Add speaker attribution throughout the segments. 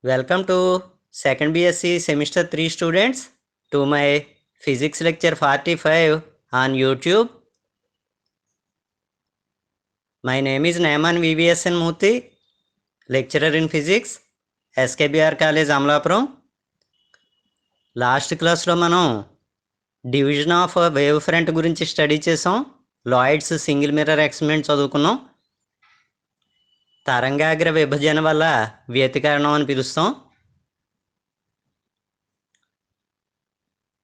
Speaker 1: Welcome to second BSc semester 3 students to my physics lecture 45 on YouTube. My name is Naiman VVSN Murthy, lecturer in physics, SKBR College Amlapuram. Last క్లాస్లో మనం division of wave front గురించి study చేసాం. Lloyds single mirror experiment చదువుకున్నాం. తరంగాగ్ర విభజన వల్ల వ్యతికరణం అని పిలుస్తాం.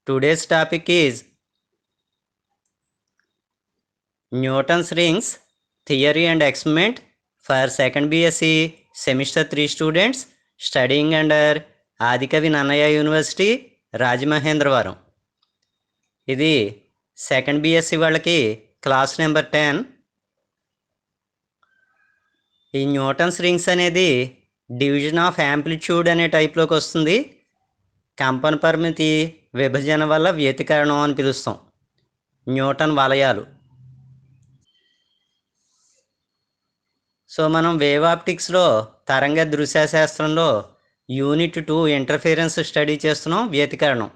Speaker 1: Today's topic is Newton's rings theory and experiment for second BSc semester 3 students studying under Adikavi Nannaya university Rajamahendravaram. ఇది సెకండ్ బిఎస్సి వాళ్ళకి క్లాస్ నెంబర్ 10. ఈ న్యూటన్స్ రింగ్స్ అనేది డివిజన్ ఆఫ్ యాంప్లిట్యూడ్ అనే టైప్లోకి వస్తుంది. కంపన పరిమితి విభజన వల్ల వ్యతికరణం అని పిలుస్తాం. న్యూటన్ వలయాలు. సో మనం వేవ్ ఆప్టిక్స్లో తరంగ దృశ్యశాస్త్రంలో యూనిట్ 2 ఇంటర్ఫిరెన్స్ స్టడీ చేస్తున్నాం. వ్యతికరణం.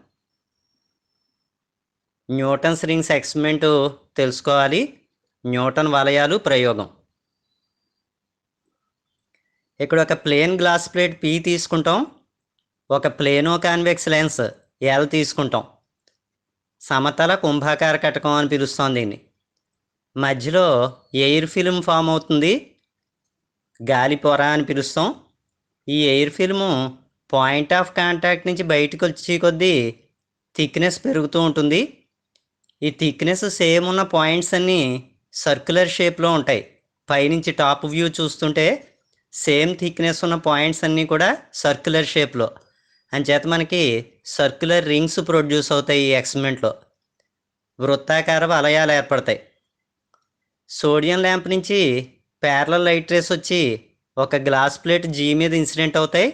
Speaker 1: న్యూటన్స్ రింగ్స్ ఎక్స్పెరిమెంట్ తెలుసుకోవాలి. న్యూటన్ వలయాలు ప్రయోగం. ఇక్కడ ఒక ప్లేన్ గ్లాస్ ప్లేట్ పి తీసుకుంటాం. ఒక ప్లేనో కాన్వెక్స్ లెన్స్ ఎల్ తీసుకుంటాం. సమతల కుంభాకార కటకం అని పిలుస్తాం దీన్ని. మధ్యలో ఎయిర్ ఫిల్మ్ ఫామ్ అవుతుంది. గాలి పొర అని పిలుస్తాం. ఈ air film point of contact నుంచి బయటకు వచ్చి కొద్దీ థిక్నెస్ పెరుగుతూ ఉంటుంది. ఈ థిక్నెస్ సేమ్ ఉన్న పాయింట్స్ అన్నీ సర్క్యులర్ షేప్లో ఉంటాయి. పైనుంచి టాప్ వ్యూ చూస్తుంటే సేమ్ థిక్నెస్ ఉన్న పాయింట్స్ అన్నీ కూడా సర్క్యులర్ షేప్లో. అంచేత మనకి సర్క్యులర్ రింగ్స్ ప్రొడ్యూస్ అవుతాయి. ఈ ఎక్స్పెరిమెంట్లో వృత్తాకార వలయాలు ఏర్పడతాయి. సోడియం ల్యాంప్ నుంచి ప్యారలల్ లైట్ రేస్ వచ్చి ఒక గ్లాస్ ప్లేట్ జీ మీద ఇన్సిడెంట్ అవుతాయి.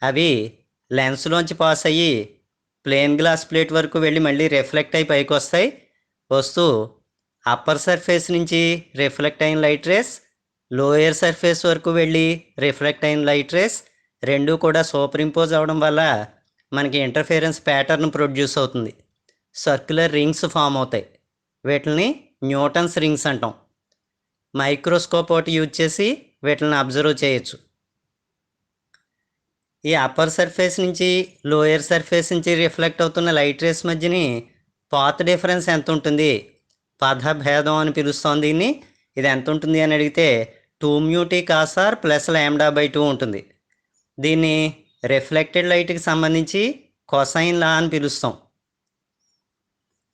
Speaker 1: అవి లెన్స్లోంచి పాస్ అయ్యి ప్లేన్ గ్లాస్ ప్లేట్ వరకు వెళ్ళి మళ్ళీ రిఫ్లెక్ట్ అయి పైకి వస్తాయి. వస్తూ అప్పర్ సర్ఫేస్ నుంచి రిఫ్లెక్ట్ అయిన లైట్ రేస్, లోయర్ సర్ఫేస్ వరకు వెళ్ళి రిఫ్లెక్ట్ అయిన లైట్ రేస్ రెండూ కూడా సూపర్ ఇంపోజ్ అవడం వల్ల మనకి ఇంటర్ఫిరెన్స్ ప్యాటర్న్ ప్రొడ్యూస్ అవుతుంది. సర్క్యులర్ రింగ్స్ ఫామ్ అవుతాయి. వీటిని న్యూటన్స్ రింగ్స్ అంటాం. మైక్రోస్కోప్ ఒకటి యూజ్ చేసి వీటిని అబ్జర్వ్ చేయొచ్చు. ఈ అప్పర్ సర్ఫేస్ నుంచి లోయర్ సర్ఫేస్ నుంచి రిఫ్లెక్ట్ అవుతున్న లైట్ రేస్ మధ్యని పాత్ డిఫరెన్స్ ఎంత ఉంటుంది, పథ భేదం అని పిలుస్తాం దీన్ని. ఇది ఎంత ఉంటుంది అని అడిగితే 2μt cos r ప్లస్ λ/2 ఉంటుంది. దీన్ని రిఫ్లెక్టెడ్ లైట్కి సంబంధించి కొసైన్ లా అని పిలుస్తాం.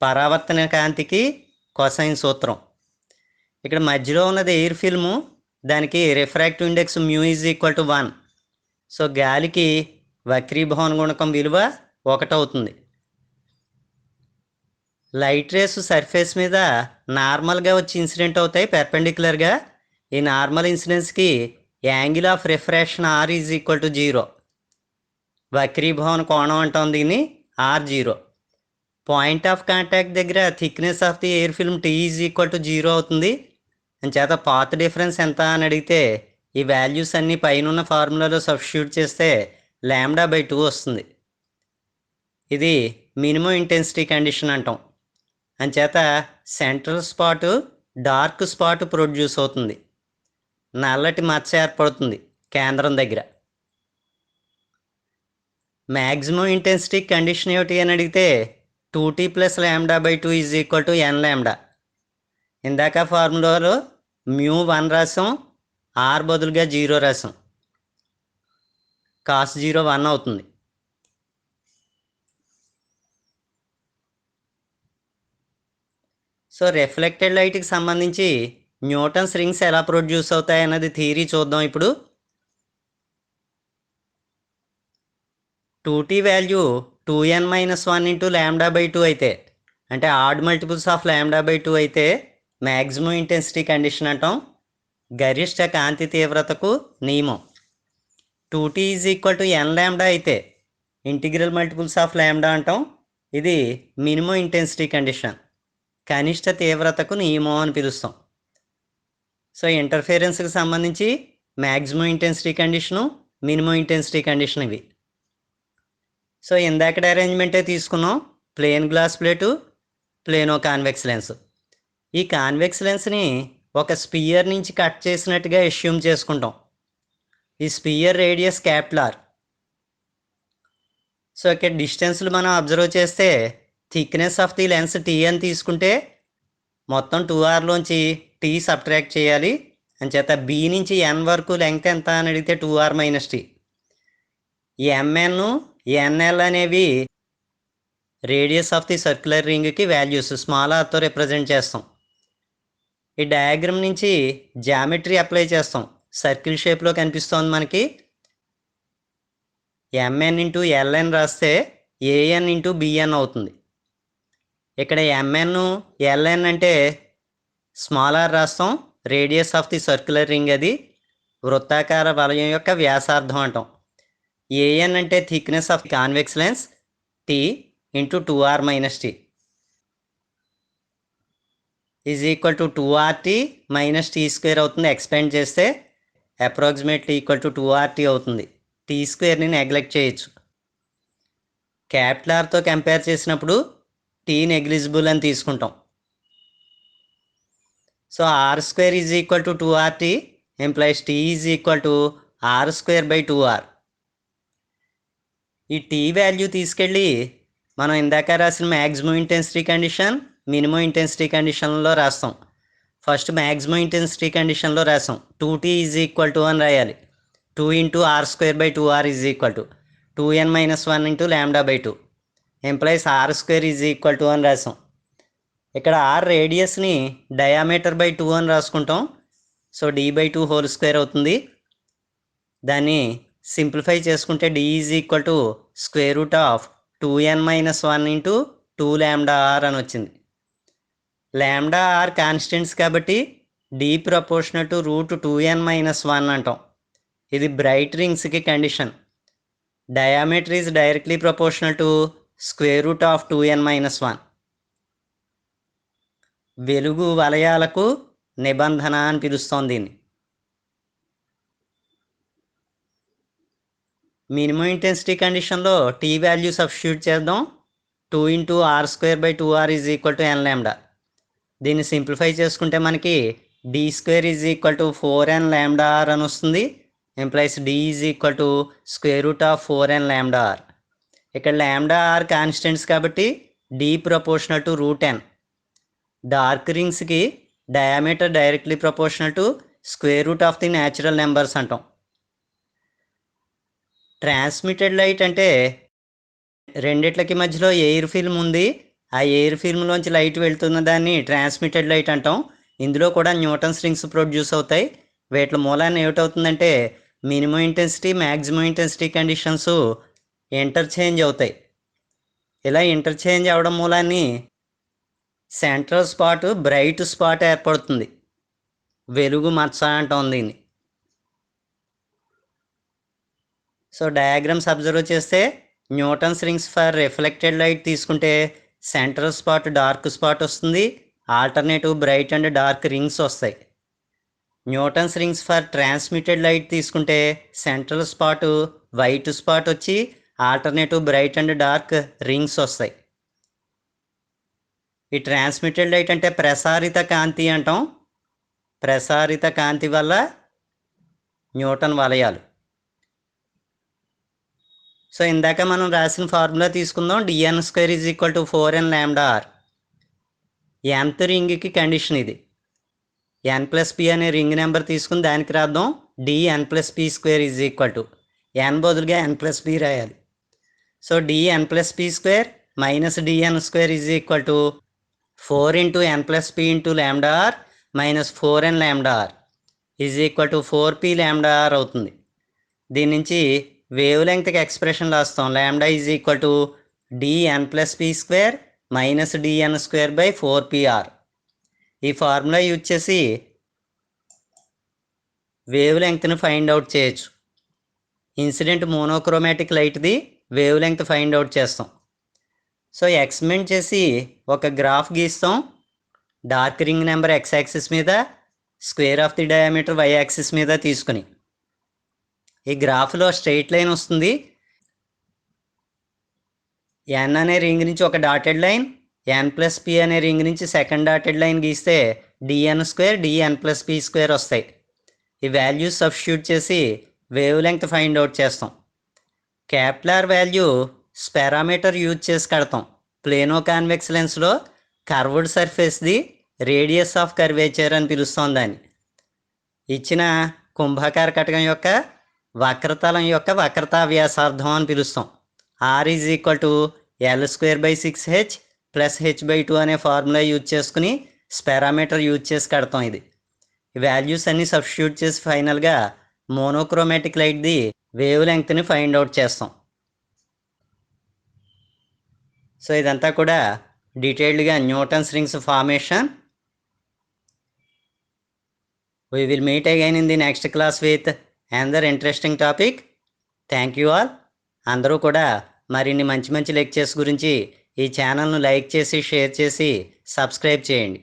Speaker 1: పరావర్తన కాంతికి కొసైన్ సూత్రం. ఇక్కడ మధ్యలో ఉన్నది ఎయిర్ ఫిల్ము. దానికి రిఫ్రాక్టివ్ ఇండెక్స్ μ=1. సో గాలికి వక్రీభవన గుణకం విలువ 1 అవుతుంది. లైట్ రేస్ సర్ఫేస్ మీద నార్మల్గా వచ్చి ఇన్సిడెంట్ అవుతాయి పెర్పెండిక్యులర్గా. ఈ నార్మల్ ఇన్సిడెన్స్కి యాంగిల్ ఆఫ్ రిఫ్రాక్షన్ r=0. వక్రీభవన కోణం అంటాం దీన్ని, r0. పాయింట్ ఆఫ్ కాంటాక్ట్ దగ్గర thickness of the air film T=0 అవుతుంది. అంచేత పాత్ డిఫరెన్స్ ఎంత అని అడిగితే ఈ వాల్యూస్ అన్నీ పైన ఫార్ములాలో సబ్స్టిట్యూట్ చేస్తే λ/2 వస్తుంది. ఇది మినిమం ఇంటెన్సిటీ కండిషన్ అంటాం. అంచేత central spot dark spot produce అవుతుంది. నల్లటి మచ్చ ఏర్పడుతుంది కేంద్రం దగ్గర. మ్యాక్సిమం ఇంటెన్సిటీ కండిషన్ ఏమిటి అని అడిగితే 2t + λ/2 = n λ. ఇందాక ఫార్ములాలో μ1 రాసాం, r బదులుగా 0 రాసాం. cos 0 1 అవుతుంది. సో రిఫ్లెక్టెడ్ లైట్కి సంబంధించి న్యూటన్స్ రింగ్స్ ఎలా ప్రొడ్యూస్ అవుతాయి అన్నది థియరీ చూద్దాం ఇప్పుడు. 2t వాల్యూ 2n-1 × λ/2 అయితే, అంటే ఆడ్ మల్టిపుల్స్ ఆఫ్ λ/2 అయితే మ్యాక్సిమం ఇంటెన్సిటీ కండిషన్ అంటాం. గరిష్ట కాంతి తీవ్రతకు నియమం. 2t = n λ అయితే ఇంటిగ్రల్ మల్టిపుల్స్ ఆఫ్ λ అంటాం. ఇది మినిమం ఇంటెన్సిటీ కండిషన్, కనిష్ట తీవ్రతకు నియమం అని పిలుస్తాం. సో ఇంటర్ఫిరెన్స్కి సంబంధించి maximum intensity condition, minimum intensity condition ఇవి. సో ఇందాకటి అరేంజ్మెంటే తీసుకున్నాం. Plane glass plate, plano convex lens. ఈ కాన్వెక్స్ లెన్స్ని ఒక స్పియర్ నుంచి కట్ చేసినట్టుగా అస్యూమ్ చేసుకుంటాం. ఈ స్పియర్ రేడియస్ క్యాపిటల్. సో ఇక్కడ డిస్టెన్స్లు మనం అబ్జర్వ్ చేస్తే thickness of the lens T అని తీసుకుంటే మొత్తం 2r టీ సబ్ట్రాక్ట్ చేయాలి. అంచేత బి నుంచి ఎన్ వరకు లెంగ్త్ ఎంత అని అడిగితే 2r - t. ఈ ఎంఎన్ ఎన్ఎల్ అనేవి రేడియస్ ఆఫ్ ది సర్క్యులర్ రింగ్కి వాల్యూస్ స్మాల్ ఆర్తో రిప్రజెంట్ చేస్తాం. ఈ డయాగ్రామ్ నుంచి జామెట్రీ అప్లై చేస్తాం. సర్కిల్ షేప్లో కనిపిస్తోంది మనకి. ఎంఎన్ ఇంటూ ఎల్ఎన్ రాస్తే ఏఎన్ ఇంటూ బిఎన్ అవుతుంది. ఇక్కడ ఎంఎన్ ఎల్ఎన్ అంటే స్మాల్ ఆర్ రాస్తాం. Radius of the circular ring, అది వృత్తాకార వలయం యొక్క వ్యాసార్థం అంటాం. ఏఎన్ అంటే thickness of convex lens, T into 2r - t is equal to 2rt - t² అవుతుంది. ఎక్స్పెండ్ చేస్తే అప్రాక్సిమేట్లీ ఈక్వల్ టు 2rt అవుతుంది. t² నెగ్లెక్ట్ చేయొచ్చు. క్యాపిటల్ ఆర్తో కంపేర్ చేసినప్పుడు టీ నెగ్లిజిబుల్ అని తీసుకుంటాం. So r² is equal to 2rt employees t is equal to r²/2r. ఈ tea value తీసుకెళ్ళి మనం ఇందాక రాసిన maximum intensity condition, minimum intensity కండిషన్లో రాస్తాం. ఫస్ట్ మ్యాక్సిమం ఇంటెన్సిటీ కండిషన్లో రాసాం. 2t ఈజ్ ఈక్వల్ టు అని రాయాలి. 2 × r²/2r is equal to 2n - 1 × λ/2 implies r² is equal to అని రాసాం. ఇక్కడ r రేడియస్ని డయామీటర్/2 అని రాసుకుంటాం. సో d/2² అవుతుంది. దాన్ని సింప్లిఫై చేసుకుంటే d is equal to √2n - 1 × 2λr అని వచ్చింది. λr కాన్స్టెంట్స్ కాబట్టి d ప్రపోర్షనల్ టు √2n - 1 అంటాం. ఇది బ్రైట్ రింగ్స్కి condition. Diameter is directly proportional to √2n - 1. వెలుగు వలయాలకు నిబంధన అని పిలుస్తోంది దీన్ని. మినిమం ఇంటెన్సిటీ కండిషన్లో టీ వాల్యూ సబ్స్టిట్యూట్ చేద్దాం. 2 × r²/2r is equal to nλ. దీన్ని సింప్లిఫై చేసుకుంటే మనకి d² is equal to 4nλr అని వస్తుంది. Implies d is equal to √4nλr. ఇక్కడ λr కాన్స్టెంట్స్ కాబట్టి d proportional to √n. Dark రింగ్స్కి diameter directly proportional to √ the natural numbers అంటాం. Transmitted light అంటే రెండిట్లకి మధ్యలో ఎయిర్ ఫిల్మ్ ఉంది. ఆ ఎయిర్ ఫిల్మ్లోంచి లైట్ వెళ్తున్న దాన్ని ట్రాన్స్మిటెడ్ లైట్ అంటాం. ఇందులో కూడా న్యూటన్స్ రింగ్స్ ప్రొడ్యూస్ అవుతాయి. వీటి మూలాన్ని ఏమిటవుతుందంటే minimum intensity, maximum intensity conditions interchange అవుతాయి. ఇలా ఇంటర్చేంజ్ అవ్వడం మూలాన్ని సెంట్రల్ స్పాట్, బ్రైట్ స్పాట్ ఏర్పడుతుంది. వెలుగు మచ్చ అంటాం దీన్ని. సో డయాగ్రామ్స్ అబ్జర్వ్ చేస్తే Newton's rings for reflected light తీసుకుంటే సెంట్రల్ స్పాట్ డార్క్ స్పాట్ వస్తుంది. Alternative bright and dark rings వస్తాయి. Newton's rings for transmitted light తీసుకుంటే సెంట్రల్ స్పాట్ వైట్ స్పాట్ వచ్చి alternative bright and dark rings వస్తాయి. ఈ transmitted light అంటే ప్రసారిత కాంతి అంటాం. ప్రసారిత కాంతి వల్ల న్యూటన్ వలయాలు. సో ఇందాక మనం రాసిన ఫార్ములా తీసుకుందాం. dn² is equal to 4nλr. nth రింగ్కి కండిషన్ ఇది. n+p అనే రింగ్ నెంబర్ తీసుకుని దానికి రాద్దాం. dn+p² is equal to n బదులుగా n+p రాయాలి. So dn+p² - dn² is equal to 4 × n+p × λr - 4nλr is equal to 4pλr అవుతుంది. దీని నుంచి వేవ్ లెంగ్త్కి ఎక్స్ప్రెషన్ రాస్తాం. λ is equal to dn+p² - dn²/4pr. ఈ ఫార్ములా యూజ్ చేసి వేవ్ లెంగ్త్ని ఫైండ్ అవుట్ చేయొచ్చు. ఇన్సిడెంట్ మోనోక్రోమాటిక్ లైట్ది వేవ్ లెంగ్త్ ఫైండ్ అవుట్ చేస్తాం. సో ఎక్స్పెరిమెంట్ చేసి ఒక గ్రాఫ్ గీస్తాం. Dark ring number x axis మీద, square of the diameter y axis మీద తీసుకుని ఈ గ్రాఫ్లో స్ట్రెయిట్ లైన్ వస్తుంది. ఎన్ అనే రింగ్ నుంచి ఒక dotted line, n plus p అనే రింగ్ నుంచి సెకండ్ డాటెడ్ లైన్ గీస్తే dn square dn plus p square వస్తాయి. ఈ వాల్యూస్ సబ్స్టిట్యూట్ చేసి వేవ్ లెంగ్త్ ఫైండ్ అవుట్ చేస్తాం. క్యాప్లార్ వాల్యూ స్పెరామీటర్ యూజ్ చేసి కడతాం. ప్లేనో కాన్వెక్స్ లెన్స్లో కర్వ్డ్ సర్ఫేస్ది రేడియస్ ఆఫ్ కర్వేచర్ అని పిలుస్తాం దాన్ని. ఇచ్చిన కుంభాకార కటకం యొక్క వక్రతలం యొక్క వక్రతా వ్యాసార్థం అని పిలుస్తాం. R is equal to L²/6h plus h/2 అనే ఫార్ములా యూజ్ చేసుకుని స్పెరామీటర్ యూజ్ చేసి కడతాం. ఇది ఈ వాల్యూస్ అన్నీ సబ్స్టిట్యూట్ చేసి ఫైనల్గా మోనోక్రోమాటిక్ లైట్ది వేవ్ లెంగ్త్ని ఫైండ్ అవుట్ చేస్తాం. సో ఇదంతా కూడా డీటెయిల్డ్గా Newton's rings formation. We will meet again in the next class with another interesting topic. Thank you all. అందరూ కూడా మరిన్ని మంచి మంచి లెక్చర్స్ గురించి ఈ ఛానల్ను లైక్ చేసి షేర్ చేసి సబ్స్క్రైబ్ చేయండి.